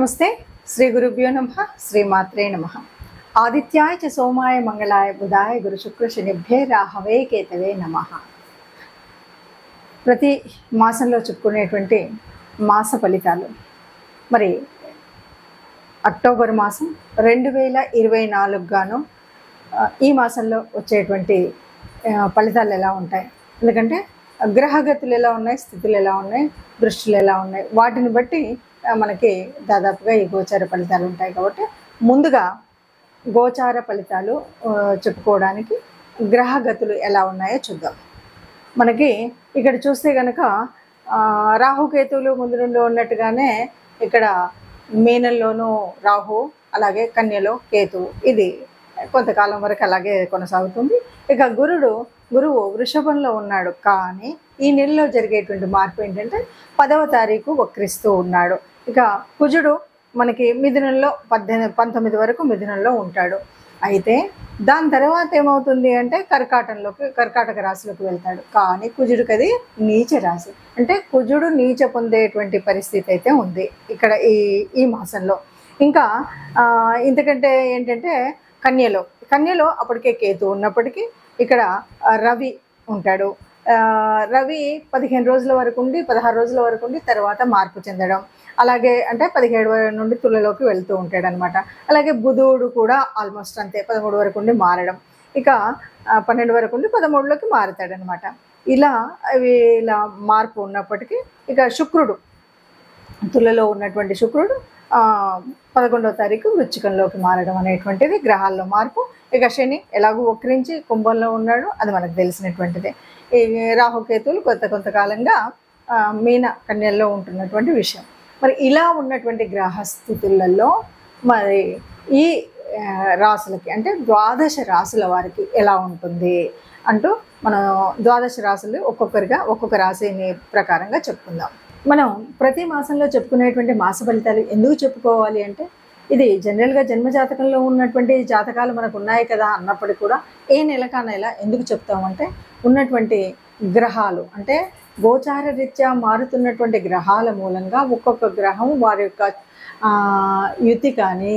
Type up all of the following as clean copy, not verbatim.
నమస్తే. శ్రీ గురుభ్యో నమః. శ్రీమాత్రే నమః. ఆదిత్యాయ చ సోమాయ మంగళాయ బుధాయ గురు శుక్ర శనిభ్యే రాహవే కేతవే నమః. ప్రతి మాసంలో చెప్పుకునేటువంటి మాస ఫలితాలు మరి అక్టోబర్ మాసం 2024 గాను ఈ మాసంలో వచ్చేటువంటి ఫలితాలు ఎలా ఉంటాయి, ఎందుకంటే గ్రహగతులు ఎలా ఉన్నాయి, స్థితులు ఎలా ఉన్నాయి, దృష్టిలు ఎలా ఉన్నాయి, వాటిని బట్టి మనకి దాదాపుగా ఈ గోచార ఫలితాలు ఉంటాయి. కాబట్టి ముందుగా గోచార ఫలితాలు చెప్పుకోవడానికి గ్రహగతులు ఎలా ఉన్నాయో చూద్దాం. మనకి ఇక్కడ చూస్తే కనుక రాహుకేతువులు ముందు నుండి ఉన్నట్టుగానే ఇక్కడ మీనంలోనూ రాహు, అలాగే కన్యలో కేతువు, ఇది కొంతకాలం వరకు అలాగే కొనసాగుతుంది. ఇక గురువు వృషభంలో ఉన్నాడు, కానీ ఈ నెలలో జరిగేటువంటి మార్పు ఏంటంటే 10వ తారీఖు వక్రిస్తూ ఉన్నాడు. ఇక కుజుడు మనకి మిథునంలో 19 వరకు మిథునంలో ఉంటాడు. అయితే దాని తర్వాత ఏమవుతుంది అంటే కర్కాటక రాశిలోకి వెళ్తాడు. కానీ కుజుడికి అది నీచ రాశి, అంటే కుజుడు నీచ పొందేటువంటి పరిస్థితి అయితే ఉంది ఇక్కడ ఈ మాసంలో. ఇంకా ఇంతకంటే ఏంటంటే కన్యలో అప్పటికే కేతు ఉన్నప్పటికీ ఇక్కడ రవి ఉంటాడు. రవి 15 రోజుల వరకు ఉండి 16 రోజుల వరకు ఉండి తర్వాత మార్పు చెందడం, అలాగే అంటే 17 నుండి తులలోకి వెళ్తూ ఉంటాడు అనమాట. అలాగే బుధుడు కూడా ఆల్మోస్ట్ అంతే, 13 వరకు ఉండి మారడం, ఇక 12 వరకు ఉండి 13లోకి మారుతాడు అనమాట. ఇలా మార్పు ఉన్నప్పటికీ ఇక శుక్రుడు, తులలో ఉన్నటువంటి శుక్రుడు 11వ తారీఖు వృశ్చికంలోకి మారడం అనేటువంటిది గ్రహాల్లో మార్పు. ఇక శని ఎలాగూ వక్రించి కుంభంలో ఉన్నాడు, అది మనకు తెలిసినటువంటిదే. ఈ రాహుకేతువులు కొంతకాలంగా మీన కన్యల్లో ఉంటున్నటువంటి విషయం. మరి ఇలా ఉన్నటువంటి గ్రహస్థితులలో మరి ఈ రాశులకి అంటే 12 రాశుల వారికి ఎలా ఉంటుంది అంటూ మనం 12 రాశులు ఒక్కొక్క రాశిని ప్రకారంగా చెప్పుకుందాం. మనం ప్రతి మాసంలో చెప్పుకునేటువంటి మాస ఫలితాలు ఎందుకు చెప్పుకోవాలి అంటే, ఇది జనరల్గా జన్మజాతకంలో ఉన్నటువంటి జాతకాలు మనకు ఉన్నాయి కదా అన్నప్పటికీ కూడా ఏ నెలకా నెల ఎందుకు చెప్తామంటే, ఉన్నటువంటి గ్రహాలు అంటే గోచార రీత్యా మారుతున్నటువంటి గ్రహాల మూలంగా ఒక్కొక్క గ్రహం వారి యొక్క యుతి కానీ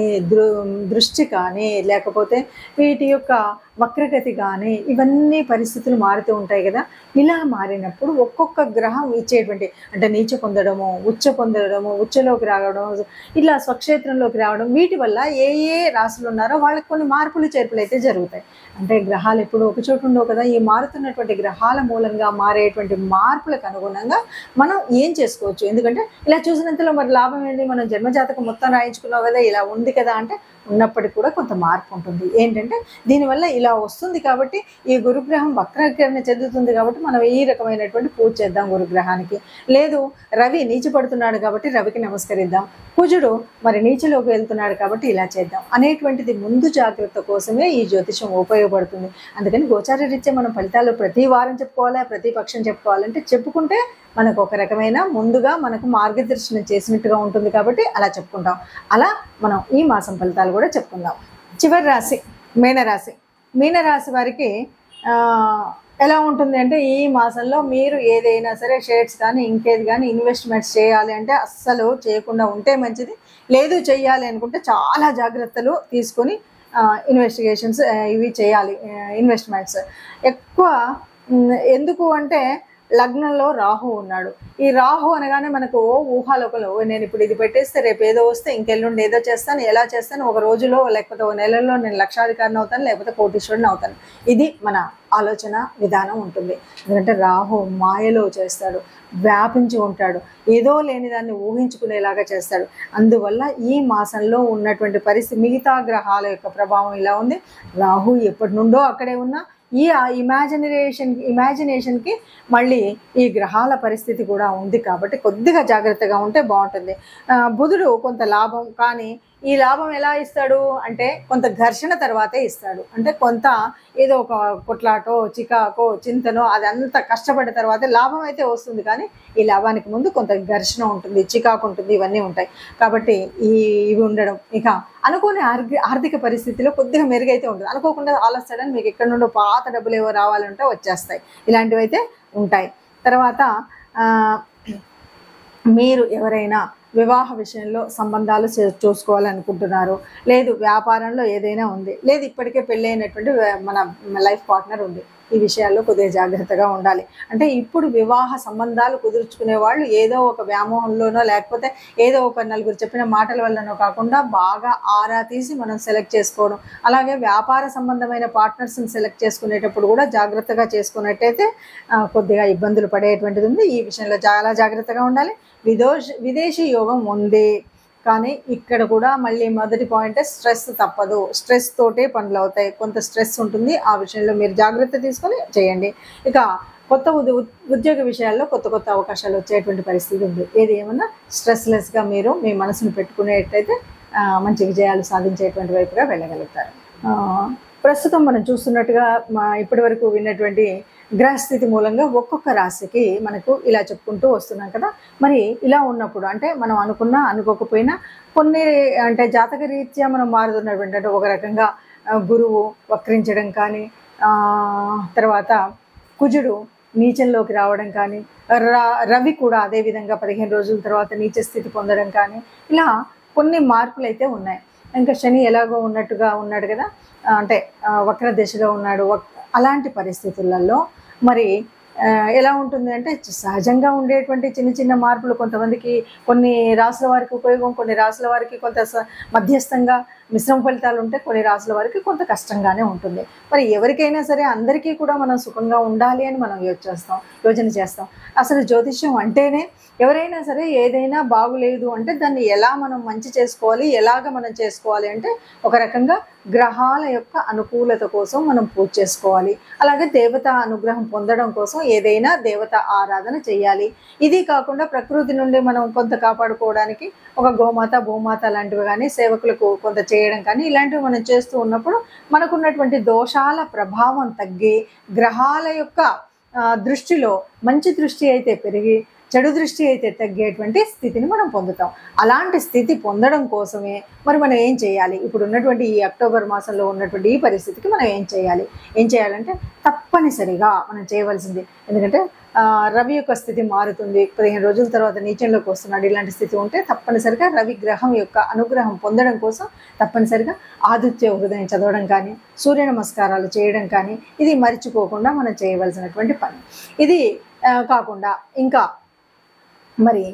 దృష్టి కానీ లేకపోతే వీటి యొక్క వక్రగతి కానీ ఇవన్నీ పరిస్థితులు మారుతూ ఉంటాయి కదా. ఇలా మారినప్పుడు ఒక్కొక్క గ్రహం ఇచ్చేటువంటి అంటే నీచ పొందడము, ఉచ్చలోకి రావడం, ఇలా స్వక్షేత్రంలోకి రావడం, వీటి వల్ల ఏ రాశులు ఉన్నారో వాళ్ళకి కొన్ని మార్పులు చేర్పులు అయితే జరుగుతాయి. అంటే గ్రహాలు ఎప్పుడు ఒక చోటు ఉండవు కదా. ఈ మారుతున్నటువంటి గ్రహాల మూలంగా మారేటువంటి మార్పులకు అనుగుణంగా మనం ఏం చేసుకోవచ్చు, ఎందుకంటే ఇలా చూసినంతలో మరి లాభం ఏంటి, మనం జన్మజాతకం మొత్తం రాయించుకున్నావు కదా, ఇలా ఉంది కదా అంటే ఉన్నప్పటికీ కూడా కొంత మార్పు ఉంటుంది. ఏంటంటే దీనివల్ల ఇలా వస్తుంది కాబట్టి ఈ గురుగ్రహం వక్రీకరణ చెందుతుంది కాబట్టి మనం ఈ రకమైనటువంటి పూజ చేద్దాం గురుగ్రహానికి. లేదు రవి నీచపడుతున్నాడు కాబట్టి రవికి నమస్కరిద్దాం, కుజుడు మరి నీచలోకి వెళ్తున్నాడు కాబట్టి ఇలా చేద్దాం అనేటువంటిది ముందు జాగ్రత్త కోసమే ఈ జ్యోతిషం ఉపయోగపడుతుంది. అందుకని గోచార రీత్యా మనం ఫలితాలు ప్రతి వారం చెప్పుకోవాలా, ప్రతి పక్షం చెప్పుకోవాలంటే చెప్పుకుంటే మనకు ఒక రకమైన ముందుగా మనకు మార్గదర్శనం చేసినట్టుగా ఉంటుంది కాబట్టి అలా చెప్పుకుంటాం. అలా మనం ఈ మాసం ఫలితాలు కూడా చెప్పుకుందాం. చివరి రాశి మీనరాశి వారికి ఎలా ఉంటుంది అంటే, ఈ మాసంలో మీరు ఏదైనా సరే షేర్స్ కానీ ఇంకేది కానీ ఇన్వెస్ట్మెంట్స్ చేయాలి అంటే అస్సలు చేయకుండా ఉంటే మంచిది. లేదు చేయాలి అనుకుంటే చాలా జాగ్రత్తలు తీసుకొని ఇన్వెస్టిగేషన్స్ ఇవి చేయాలి. ఇన్వెస్ట్మెంట్స్ ఎక్కువ ఎందుకు అంటే లగ్నంలో రాహు ఉన్నాడు. ఈ రాహు అనగానే మనకు ఊహాలోకలు, నేను ఇప్పుడు ఇది పెట్టేస్తే రేపు ఏదో వస్తే ఇంకెల్లుండి ఏదో చేస్తాను, ఎలా చేస్తాను, ఒక రోజులో లేకపోతే ఒక నెలలో నేను లక్షాధికారిని అవుతాను, లేకపోతే కోటీశ్వరుని అవుతాను, ఇది మన ఆలోచన విధానం ఉంటుంది. ఎందుకంటే రాహు మాయలో చేస్తాడు, వ్యాపించి ఉంటాడు, ఏదో లేని దాన్ని ఊహించుకునేలాగా చేస్తాడు. అందువల్ల ఈ మాసంలో ఉన్నటువంటి పరిస్థితి మిగతా గ్రహాల యొక్క ప్రభావం ఇలా ఉంది. రాహు ఎప్పటి నుండో అక్కడే ఉన్నా ఈ ఇమాజినేషన్కి మళ్ళీ ఈ గ్రహాల పరిస్థితి కూడా ఉంది కాబట్టి కొద్దిగా జాగ్రత్తగా ఉంటే బాగుంటుంది. బుధుడు కొంత లాభం, కానీ ఈ లాభం ఎలా ఇస్తాడు అంటే కొంత ఘర్షణ తర్వాతే ఇస్తాడు. అంటే కొంత ఏదో ఒక కొట్లాటో చికాకో చింతనో అదంతా కష్టపడిన తర్వాతే లాభం అయితే వస్తుంది, కానీ ఈ లాభానికి ముందు కొంత ఘర్షణ ఉంటుంది, చికాకు ఉంటుంది, ఇవన్నీ ఉంటాయి. కాబట్టి ఇవి ఉండడం, ఇక అనుకోని ఆర్థిక పరిస్థితిలో కొద్దిగా మెరుగైతే ఉంటుంది. అనుకోకుండా ఆలస్యడని మీకు ఎక్కడి నుండో పాత డబ్బులు ఏవో రావాలంటే వచ్చేస్తాయి, ఇలాంటివి అయితే ఉంటాయి. తర్వాత మీరు ఎవరైనా వివాహ విషయంలో సంబంధాలు చూసుకోవాలనుకుంటున్నారు, లేదు వ్యాపారంలో ఏదైనా ఉంది, లేదు ఇప్పటికే పెళ్ళైనటువంటి మన లైఫ్ పార్ట్నర్ ఉంది, ఈ విషయాల్లో కొద్దిగా జాగ్రత్తగా ఉండాలి. అంటే ఇప్పుడు వివాహ సంబంధాలు కుదుర్చుకునే వాళ్ళు ఏదో ఒక వ్యామోహంలోనో లేకపోతే ఏదో ఒక నలుగురు చెప్పిన మాటల వల్లనో కాకుండా బాగా ఆరా తీసి మనం సెలెక్ట్ చేసుకోవడం, అలాగే వ్యాపార సంబంధమైన పార్ట్నర్స్ని సెలెక్ట్ చేసుకునేటప్పుడు కూడా జాగ్రత్తగా చేసుకున్నట్టయితే కొద్దిగా ఇబ్బందులు పడేటువంటిది ఉంది. ఈ విషయంలో చాలా జాగ్రత్తగా ఉండాలి. విదేశీ యోగం ఉంది, కానీ ఇక్కడ కూడా మళ్ళీ మొదటి పాయింట్ స్ట్రెస్ తప్పదు. స్ట్రెస్ తోటే పనులు అవుతాయి, కొంత స్ట్రెస్ ఉంటుంది. ఆ విషయంలో మీరు జాగ్రత్త తీసుకొని చేయండి. ఇక కొత్త ఉద్యోగ విషయాల్లో కొత్త కొత్త అవకాశాలు వచ్చేటువంటి పరిస్థితి ఉంది. ఏది ఏమన్నా స్ట్రెస్లెస్గా మీరు మీ మనసును పెట్టుకునేటైతే మంచి విజయాలు సాధించేటువంటి వైపుగా వెళ్ళగలుగుతారు. ప్రస్తుతం మనం చూస్తున్నట్టుగా ఇప్పటి వరకు విన్నటువంటి గ్రహస్థితి మూలంగా ఒక్కొక్క రాశికి మనకు ఇలా చెప్పుకుంటూ వస్తున్నాం కదా. మరి ఇలా ఉన్నప్పుడు అంటే మనం అనుకున్నా అనుకోకపోయినా కొన్ని అంటే జాతక రీత్యా మనం మారుతున్నటువంటి అంటే ఒక రకంగా గురువు వక్రించడం కానీ, తర్వాత కుజుడు నీచంలోకి రావడం కానీ, రవి కూడా అదేవిధంగా 15 రోజుల తర్వాత నీచ స్థితి పొందడం కానీ, ఇలా కొన్ని మార్పులు అయితే ఉన్నాయి. ఇంకా శని ఎలాగో ఉన్నట్టుగా ఉన్నాడు కదా, అంటే వక్ర దిశగా ఉన్నాడు. అలాంటి పరిస్థితులలో మరి ఎలా ఉంటుంది అంటే సహజంగా ఉండేటువంటి చిన్న చిన్న మార్పులు కొంతమందికి కొన్ని రాసుల వారికి ఉపయోగం, కొన్ని రాసుల వారికి కొంత మధ్యస్థంగా మిశ్రమ ఫలితాలు ఉంటాయి, కొన్ని రాసుల వారికి కొంత కష్టంగానే ఉంటుంది. మరి ఎవరికైనా సరే అందరికీ కూడా మనం సుఖంగా ఉండాలి అని మనం యోచన చేస్తాం. అసలు జ్యోతిష్యం అంటేనే ఎవరైనా సరే ఏదైనా బాగులేదు అంటే దాన్ని ఎలా మనం మంచి చేసుకోవాలి, ఎలాగ మనం చేసుకోవాలి అంటే ఒక రకంగా గ్రహాల యొక్క అనుకూలత కోసం మనం పూజ చేసుకోవాలి. అలాగే దేవత అనుగ్రహం పొందడం కోసం ఏదైనా దేవత ఆరాధన చేయాలి. ఇది కాకుండా ప్రకృతి నుండి మనం కొంత కాపాడుకోవడానికి ఒక గోమాత భూమాత లాంటివి కానీ సేవకులకు కొంత చేయడం కానీ ఇలాంటివి మనం చేస్తూ ఉన్నప్పుడు మనకున్నటువంటి దోషాల ప్రభావం తగ్గి గ్రహాల యొక్క దృష్టిలో మంచి దృష్టి అయితే పెరిగి చెడు దృష్టి అయితే తగ్గేటువంటి స్థితిని మనం పొందుతాం. అలాంటి స్థితి పొందడం కోసమే మరి మనం ఏం చేయాలి? ఇప్పుడు ఉన్నటువంటి ఈ అక్టోబర్ మాసంలో ఉన్నటువంటి ఈ పరిస్థితికి మనం ఏం చేయాలంటే తప్పనిసరిగా మనం చేయవలసింది, ఎందుకంటే రవి యొక్క స్థితి మారుతుంది, 15 రోజుల తర్వాత నీచంలోకి వస్తున్నాడు. ఇలాంటి స్థితి ఉంటే తప్పనిసరిగా రవి గ్రహం యొక్క అనుగ్రహం పొందడం కోసం తప్పనిసరిగా ఆదిత్య హృదయం చదవడం కానీ, సూర్య నమస్కారాలు చేయడం కానీ ఇది మర్చిపోకుండా మనం చేయవలసినటువంటి పని. ఇది కాకుండా ఇంకా మరి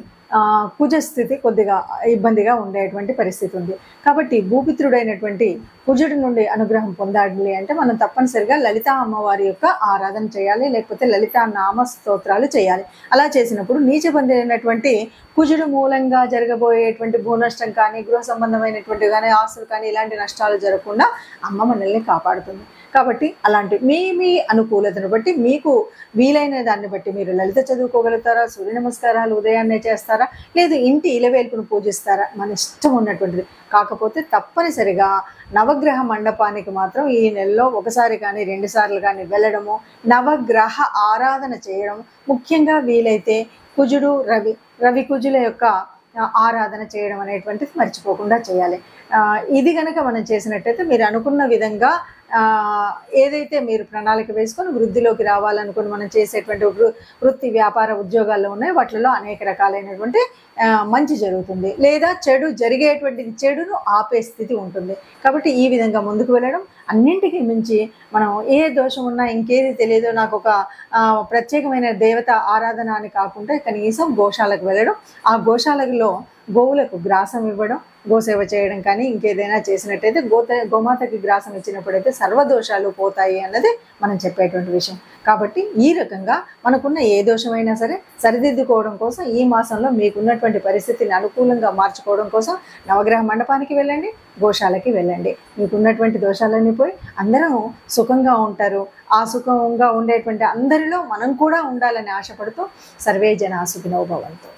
కుజస్థితి కొద్దిగా ఇబ్బందిగా ఉండేటువంటి పరిస్థితి ఉంది. కాబట్టి భూపిత్రుడైనటువంటి కుజుడి నుండి అనుగ్రహం పొందాలి అంటే మనం తప్పనిసరిగా లలితా అమ్మవారి యొక్క ఆరాధన చేయాలి, లేకపోతే లలితా నామ స్తోత్రాలు చేయాలి. అలా చేసినప్పుడు నీచబంధైనటువంటి కుజుడు మూలంగా జరగబోయేటువంటి భూనష్టం కానీ, గృహ సంబంధమైనటువంటి కానీ, ఆస్తులు కానీ ఇలాంటి నష్టాలు జరగకుండా అమ్మ మనల్ని కాపాడుతుంది. కాబట్టి అలాంటి మీ అనుకూలతను బట్టి మీకు వీలైన దాన్ని బట్టి మీరు లలిత చదువుకోగలుగుతారా, సూర్య నమస్కారాలు ఉదయాన్నే చేస్తారా, లేదు ఇంటి ఇలవేల్పును పూజిస్తారా, మన ఇష్టం ఉన్నటువంటిది. కాకపోతే తప్పనిసరిగా నవగ్రహ మండపానికి మాత్రం ఈ నెలలో ఒకసారి కానీ 2 సార్లు కానీ వెళ్ళడము, నవగ్రహ ఆరాధన చేయడం, ముఖ్యంగా వీలైతే కుజుడు రవి కుజుల యొక్క ఆరాధన చేయడం అనేటువంటిది మర్చిపోకుండా చేయాలి. ఇది కనుక మనం చేసినట్టయితే మీరు అనుకున్న విధంగా ఏదైతే మీరు ప్రణాళిక వేసుకొని వృద్ధిలోకి రావాలనుకుని మనం చేసేటువంటి వృత్తి వ్యాపార ఉద్యోగాల్లో ఉన్నాయి వాటిలో అనేక రకాలైనటువంటి మంచి జరుగుతుంది, లేదా చెడును ఆపే స్థితి ఉంటుంది. కాబట్టి ఈ విధంగా ముందుకు వెళ్ళడం, అన్నింటికీ మించి మనం ఏ దోషం ఉన్నా ఇంకేది తెలియదో నాకు ఒక ప్రత్యేకమైన దేవత ఆరాధన అని కాకుండా కనీసం గోశాలకు వెళ్ళడం, ఆ గోశాలలో గోవులకు గ్రాసం ఇవ్వడం, గోసేవ చేయడం కానీ ఇంకేదైనా చేసినట్టయితే గోమాతకి గ్రాసం ఇచ్చినప్పుడైతే సర్వదోషాలు పోతాయి అన్నది మనం చెప్పేటువంటి విషయం. కాబట్టి ఈ రకంగా మనకున్న ఏ దోషమైనా సరే సరిదిద్దుకోవడం కోసం ఈ మాసంలో మీకున్నటువంటి పరిస్థితిని అనుకూలంగా మార్చుకోవడం కోసం నవగ్రహ మండపానికి వెళ్ళండి, గోశాలకి వెళ్ళండి. మీకున్నటువంటి దోషాలన్నీ పోయి అందరూ సుఖంగా ఉంటారు. ఆ సుఖంగా ఉండేటువంటి అందరిలో మనం కూడా ఉండాలని ఆశపడుతూ సర్వే జనా సుఖినో భవంతు.